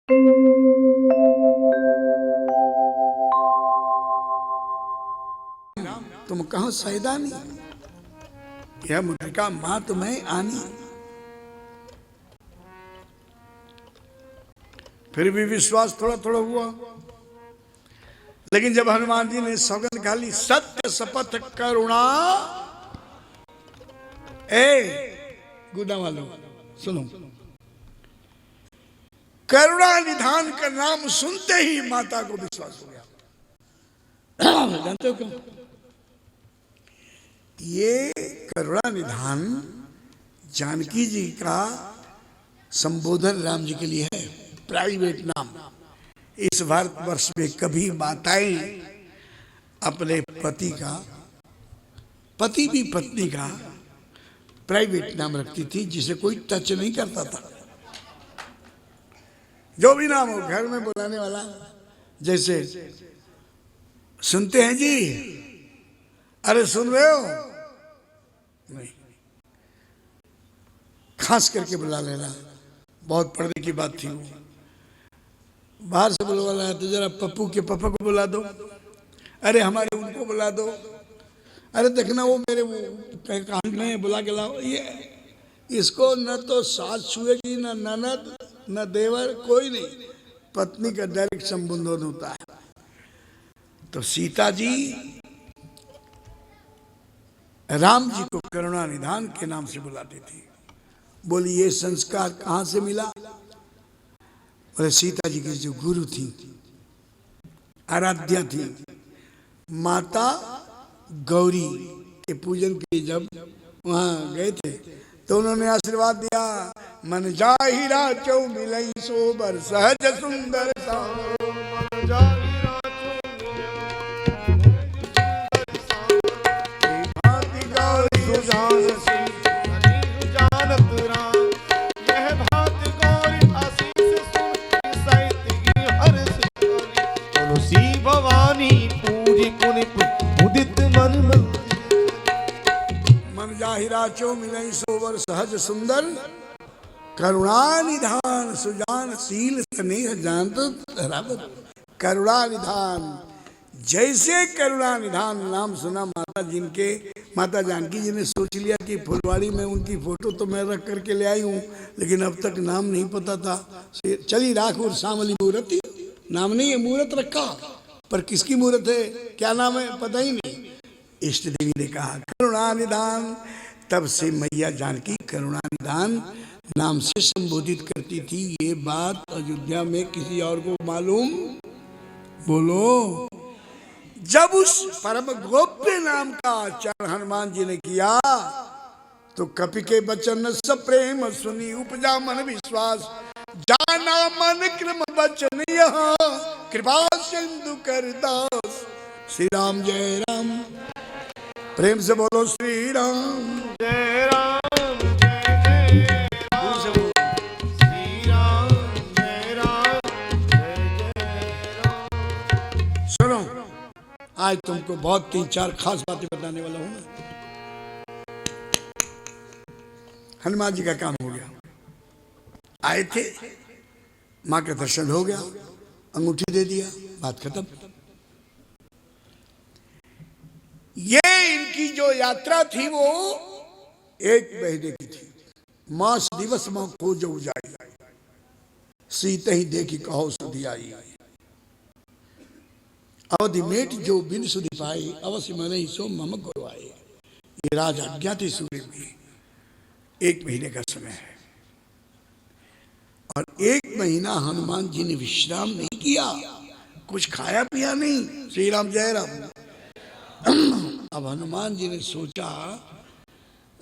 तुम कहो सैदानी, यह मुद्रिका मात में आनी। फिर भी विश्वास थोड़ा थोड़ा हुआ। लेकिन जब हनुमान जी ने सौगंध खा ली, सत्य शपथ करुणा, गुदा वालों सुनो, करुणा निधान का नाम सुनते ही माता को विश्वास हो गया। जानते हो क्यों? ये करुणा निधान जानकी जी का संबोधन राम जी के लिए है, प्राइवेट नाम। इस भारतवर्ष में कभी माताएं अपने पति का, पति भी पत्नी का प्राइवेट नाम रखती थी, जिसे कोई टच नहीं करता था। जो भी नाम हो, घर में बुलाने वाला, जैसे सुनते हैं जी, अरे सुन रहे हो, नहीं, खास करके बुला लेना। बहुत पर्दे की बात थी वो। बाहर से बुलवाना है तो जरा पप्पू के पापा को बुला दो, अरे हमारे उनको बुला दो, अरे देखना वो मेरे वो कान में बुला के लाओ। ये इसको न तो सास छुएगी, न ननद, न देवर, कोई नहीं। पत्नी का डायरेक्ट संबोधन होता है। तो सीता जी राम जी को करुणा निधान के नाम से बुलाती थी। बोली ये संस्कार कहां से मिला? बोले सीता जी की जो गुरु थी, आराध्या थी, माता गौरी के पूजन के लिए जब वहां गए थे तो उन्होंने आशीर्वाद दिया, मन जाहि राचो मिलई सोबर सहज सुंदर सा। राचो मिलई सोवर सहज सुंदर, करुणा निधान सुजान शील स्नेह जानत रावत। करुणा निधान, जैसे करुणा निधान नाम सुना माता जानकी जी ने सोच लिया कि फुलवाड़ी में उनकी फोटो तो मैं रख करके ले आई हूँ, लेकिन अब तक नाम नहीं पता था। चली राख और सामली मूर्ति, नाम नहीं है, मूर्त रखा, पर किसकी मूर्त है, क्या नाम है, पता ही नहीं। इष्ट देवी ने कहा करुणा निधान। तब से मैया जानकी करुणा निधान नाम से संबोधित करती थी। ये बात अयोध्या में किसी और को मालूम? बोलो। जब उस परम गोप्य नाम का आचरण हनुमान जी ने किया तो कपि के वचन सब प्रेम सुनी उपजा मन विश्वास। जाना मन क्रम वचन यहाँ कृपा सिंधु कर दास। श्री राम जय राम, प्रेम से बोलो श्री राम जय राम जय राम, श्री राम जय राम जय राम। सुनो, आज तुमको बहुत 3-4 खास बातें बताने वाला हूं। हनुमान जी का काम हो गया, आए थे, मां का दर्शन हो गया, अंगूठी दे दिया, बात खत्म। ये इनकी जो यात्रा थी वो 1 महीने की थी। मास दिवस मां खोजो जाई, सीते ही देखी कहो सुधी आई। अवधि मेट जो बिन सुधी पाए, अवश्य मन ही सो मम गुरवाए। ये राज आज्ञा थी सूर्य में, 1 महीने का समय है। और 1 महीना हनुमान जी ने विश्राम नहीं किया, कुछ खाया पिया नहीं। श्री राम जय राम। अब हनुमान जी ने सोचा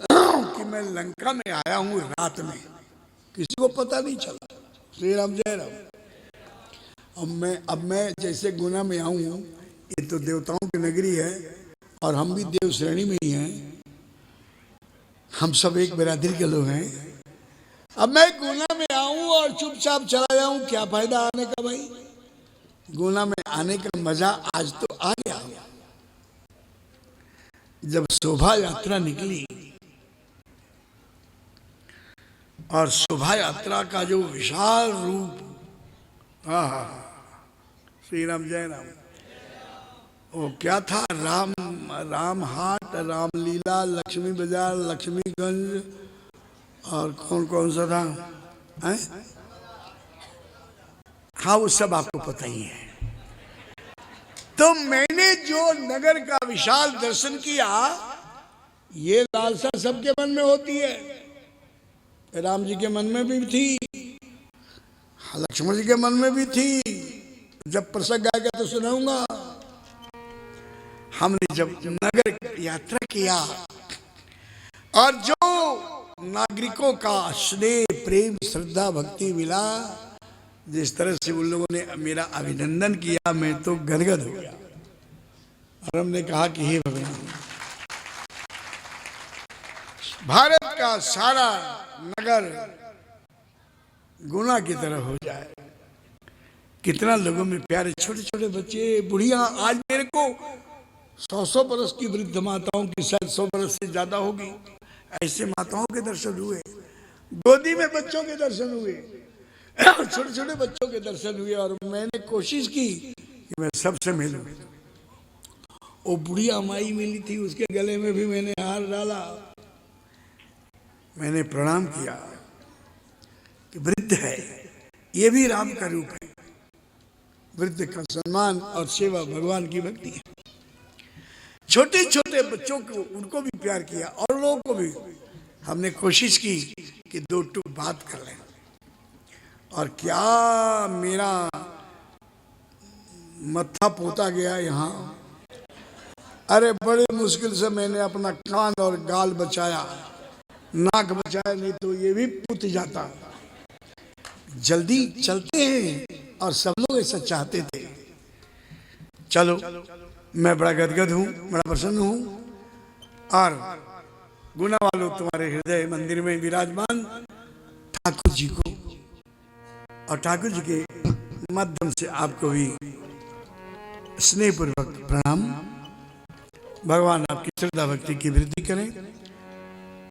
कि मैं लंका में आया हूं रात में, किसी को पता नहीं चला। श्री राम जय राम। अब मैं जैसे गुना में आऊं, ये तो देवताओं की नगरी है और हम भी देव श्रेणी में ही हैं, हम सब एक बिरादरी के लोग हैं। अब मैं गुना में आऊं और चुपचाप चला जाऊं, क्या फायदा आने का भाई। गुना में आने का मजा आज तो आ गया। जब शोभा यात्रा निकली और शोभा यात्रा का जो विशाल रूप हाँ हाँ हाँ, श्री राम जय राम। वो क्या था, राम हाट, रामलीला, लक्ष्मी बाजार, लक्ष्मीगंज, और कौन कौन सा था हैं? हाँ वो सब आपको पता ही है। तो मैंने जो नगर का विशाल दर्शन किया, ये लालसा सबके मन में होती है। राम जी के मन में भी थी, लक्ष्मण जी के मन में भी थी। जब प्रसंग आएगा तो सुनाऊंगा। हमने जब नगर यात्रा किया और जो नागरिकों का स्नेह, प्रेम, श्रद्धा, भक्ति मिला, जिस तरह से उन लोगों ने मेरा अभिनंदन किया, मैं तो गदगद हो गया। और हमने कहा कि हे भगवान, भारत का सारा नगर गुना की तरह हो जाए। कितना लोगों में प्यारे छोटे छोटे बच्चे, बुढ़िया। आज मेरे को 100 बरस की वृद्ध माताओं की, शायद 100 बरस से ज्यादा होगी, ऐसे माताओं के दर्शन हुए, गोदी में बच्चों के दर्शन हुए, छोटे छोटे बच्चों के दर्शन हुए। और मैंने कोशिश की कि मैं सबसे मिलूं। वो बुढ़िया माई मिली थी, उसके गले में भी मैंने हार डाला, मैंने प्रणाम किया कि वृद्ध है, ये भी राम का रूप है। वृद्ध का सम्मान और सेवा भगवान की भक्ति है। छोटे छोटे बच्चों को, उनको भी प्यार किया, और लोगों को भी हमने कोशिश की कि दो टूक बात कर लें। और क्या मेरा मत्था पोता गया यहाँ। अरे बड़े मुश्किल से मैंने अपना कान और गाल बचाया, नाक बचाया, नहीं तो ये भी पुत जाता। जल्दी चलते हैं और सब लोग ऐसा चाहते थे। चलो, मैं बड़ा गदगद हूँ, बड़ा प्रसन्न हूँ। और गुना वालों, तुम्हारे हृदय मंदिर में विराजमान ठाकुर जी को, और ठाकुर जी के माध्यम से आपको भी स्नेहपूर्वक प्रणाम। भगवान आपकी श्रद्धा भक्ति की वृद्धि करें।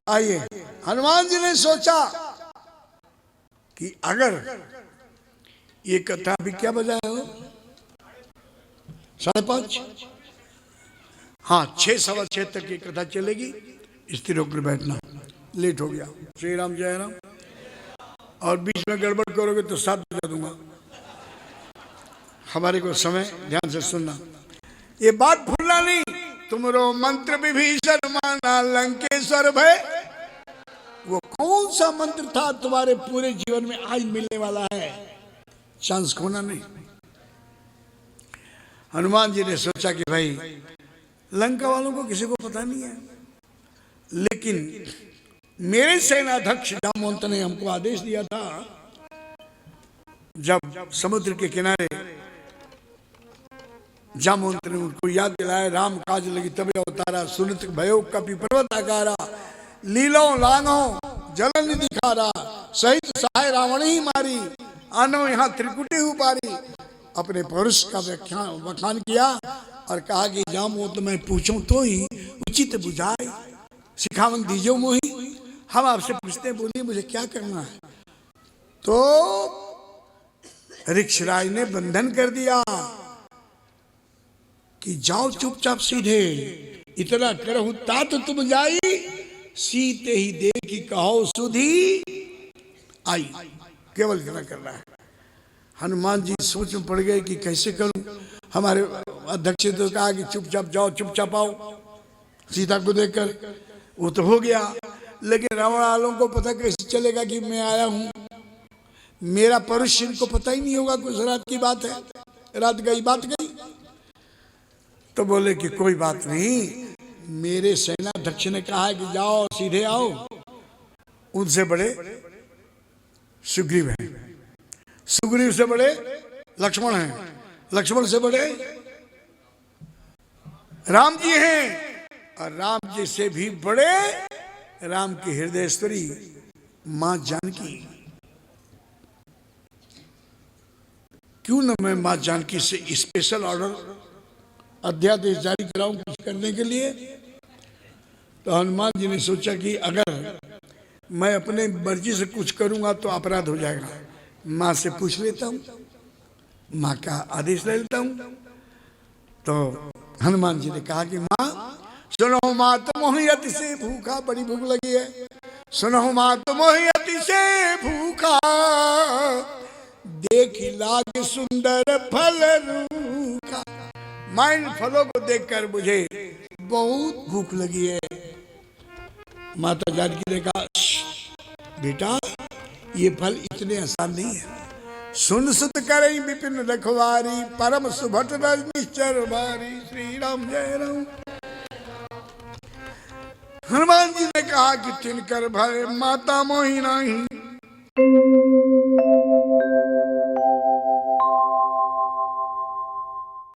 आइए, हनुमान जी ने सोचा कि अगर ये कथा भी क्या बजाया हो, 5:30, हाँ 6:15 तक ये कथा चलेगी। स्थिर होकर बैठना, लेट हो गया। श्री राम जय राम। और बीच में गड़बड़ करोगे तो 7 बजा दूंगा। हमारे को समय ध्यान से सुनना, ये बात भूलना नहीं। तुमरो मंत्र विभीषण माना लंकेश्वर भय। वो कौन सा मंत्र था तुम्हारे पूरे जीवन में आज मिलने वाला है, चांस खोना नहीं। हनुमान जी ने सोचा कि भाई लंका वालों को किसी को पता नहीं है, लेकिन मेरे सेनाध्यक्ष जामवंत ने हमको आदेश दिया था, जब समुद्र के किनारे जामवंत ने उनको याद दिलाया, राम काज लगी तबे अवतारा, सुनित भयो कपि पर्वत आकारा, लीलो लानो जलन दिखारा, सहित सहाय रावण ही मारी, आनो यहाँ त्रिकुटी उपारी। अपने पौरुष का व्याख्यान किया और कहा कि जामवंत मैं पूछूं तो ही उचित बुझाए, सिखावन दीजो मोही। हम आपसे पूछते हैं, बोलिए मुझे क्या करना है। तो ऋक्षराज ने बंधन कर दिया कि जाओ चुपचाप सीधे, इतना करहु तात तुम जाई, सीते ही देखी कहो सुधी आई। केवल इतना करना है। हनुमान जी सोच में पड़ गए कि कैसे करूं। हमारे अध्यक्ष तो कहा कि चुपचाप जाओ, चुपचाप आओ सीता को देखकर। वो तो हो गया, लेकिन रावण वालों को पता कैसे चलेगा कि मैं आया हूं। मेरा परुष इनको पता ही नहीं होगा, कुछ रात की बात है, रात गई बात गई। तो बोले कि कोई बात नहीं, मेरे सेनाध्यक्ष ने कहा है कि जाओ सीधे आओ। उनसे बड़े सुग्रीव हैं, सुग्रीव से बड़े लक्ष्मण हैं, लक्ष्मण से बड़े राम जी हैं, और राम जी से भी बड़े राम की हृदयेश्वरी मां जानकी। क्यों न मैं मां जानकी से स्पेशल ऑर्डर अध्यादेश जारी कराऊं कुछ करने के लिए। तो हनुमान जी ने सोचा कि अगर मैं अपने मर्जी से कुछ करूंगा तो अपराध हो जाएगा, मां से पूछ लेता हूं। माँ का आदेश ले लेता हूं। तो हनुमान जी ने कहा कि माँ सुनो, माँ तो मोहियत से भूखा, बड़ी भूख लगी है। सुनो माँ तो मोहियत से भूखा, देखी लाग सुंदर फल रूखा। माँ इन फलों को देखकर मुझे बहुत भूख लगी है। माता जानकी ने कहा बेटा ये फल इतने आसान नहीं है। सुन सुत करई विपिन रखवारी, परम सुभट निश्चर भारी। श्री राम जय राम। हनुमान जी ने कहा कि तिनकर भय माता मोहि नहीं,